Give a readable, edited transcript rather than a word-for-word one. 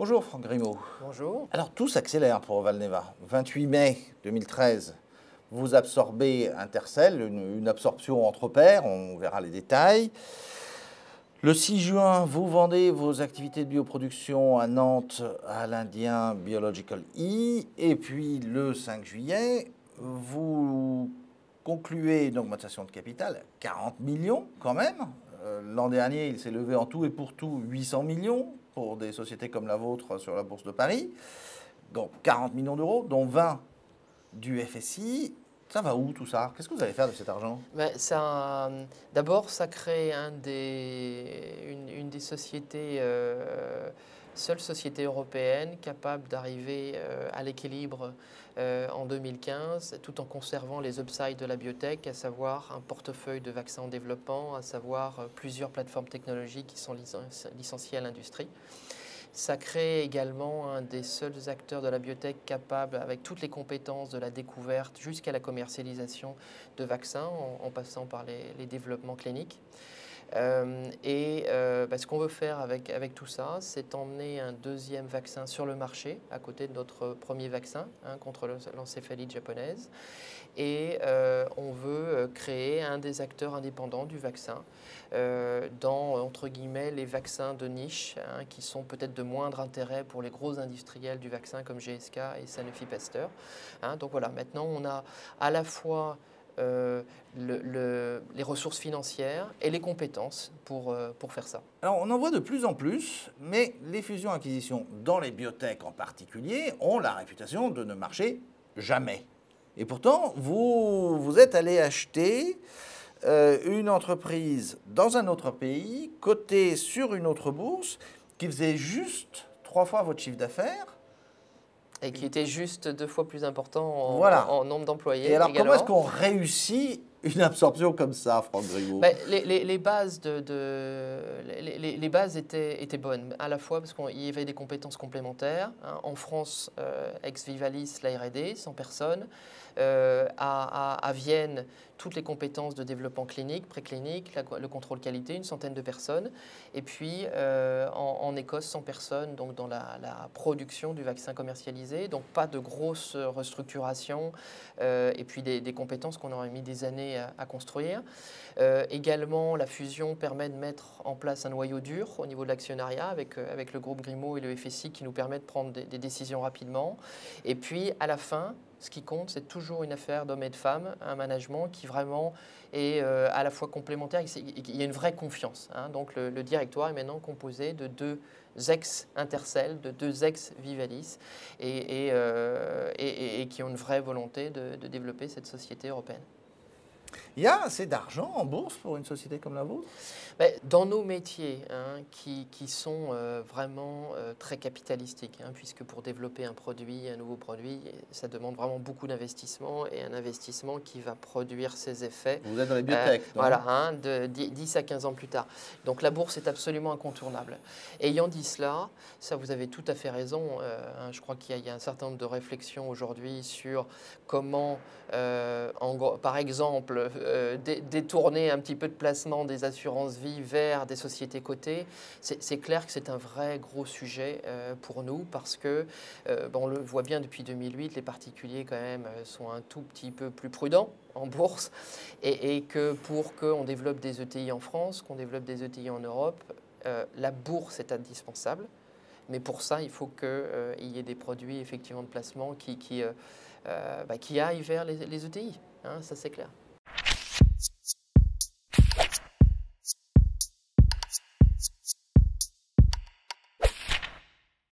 Bonjour Franck Grimaud. Bonjour. Alors tout s'accélère pour Valneva. 28 mai 2013, vous absorbez Intercell, une absorption entre pairs, on verra les détails. Le 6 juin, vous vendez vos activités de bioproduction à Nantes à l'Indien Biological E. Et puis le 5 juillet, vous concluez une augmentation de capital, 40 millions quand même. L'an dernier, il s'est levé en tout et pour tout 800 millions pour des sociétés comme la vôtre sur la Bourse de Paris. Donc 40 millions d'euros, dont 20 du FSI. Ça va où tout ça? Qu'est-ce que vous allez faire de cet argent? D'abord, ça crée une des sociétés, seule société européenne capable d'arriver à l'équilibre en 2015, tout en conservant les upsides de la biotech, à savoir un portefeuille de vaccins en développement, à savoir plusieurs plateformes technologiques qui sont licenciées à l'industrie. Ça crée également un des seuls acteurs de la biotech capable, avec toutes les compétences de la découverte jusqu'à la commercialisation de vaccins, en passant par les développements cliniques. Ce qu'on veut faire avec tout ça, c'est emmener un deuxième vaccin sur le marché, à côté de notre premier vaccin contre l'encéphalite japonaise. Et on veut créer un des acteurs indépendants du vaccin dans, entre guillemets, les vaccins de niche qui sont peut-être de moindre intérêt pour les gros industriels du vaccin comme GSK et Sanofi Pasteur. Donc voilà, maintenant on a à la fois les ressources financières et les compétences pour faire ça. Alors on en voit de plus en plus, mais les fusions-acquisitions dans les biotech en particulier ont la réputation de ne marcher jamais. Et pourtant, vous êtes allé acheter une entreprise dans un autre pays, cotée sur une autre bourse, qui faisait juste 3 fois votre chiffre d'affaires. Et qui était juste 2 fois plus important en nombre d'employés. Et alors, également. comment est-ce qu'on réussit une absorption comme ça, Franck Grimaud? Les bases étaient bonnes, à la fois parce qu'il y avait des compétences complémentaires. En France, ex-Vivalis, la R&D, 100 personnes. À Vienne, toutes les compétences de développement clinique, préclinique, le contrôle qualité, une centaine de personnes. Et puis en Écosse, 100 personnes donc dans la production du vaccin commercialisé. Donc pas de grosse restructuration et puis des compétences qu'on aurait mis des années à construire. Également, la fusion permet de mettre en place un noyau dur au niveau de l'actionnariat avec le groupe Grimaud et le FSI qui nous permet de prendre des décisions rapidement. Et puis à la fin, ce qui compte, c'est toujours une affaire d'hommes et de femmes, un management qui vraiment est à la fois complémentaire. Il y a une vraie confiance. Donc le directoire est maintenant composé de 2 ex-Intercell, de 2 ex-Vivalis et qui ont une vraie volonté de développer cette société européenne. Il y a assez d'argent en bourse pour une société comme la vôtre? Dans nos métiers qui sont vraiment très capitalistiques, puisque pour développer un nouveau produit, ça demande vraiment beaucoup d'investissement et un investissement qui va produire ses effets. Vous êtes dans les biotech, de 10 à 15 ans plus tard. Donc la bourse est absolument incontournable. Ayant dit cela, ça vous avez tout à fait raison. Je crois qu'il y a un certain nombre de réflexions aujourd'hui sur comment, par exemple, détourner un petit peu de placement des assurances vie vers des sociétés cotées. C'est clair que c'est un vrai gros sujet pour nous parce que, on le voit bien depuis 2008, les particuliers quand même sont un tout petit peu plus prudents en bourse et que pour qu'on développe des ETI en France, qu'on développe des ETI en Europe, la bourse est indispensable. Mais pour ça, il faut qu'il y ait des produits effectivement de placement qui aillent vers les ETI. Ça, c'est clair.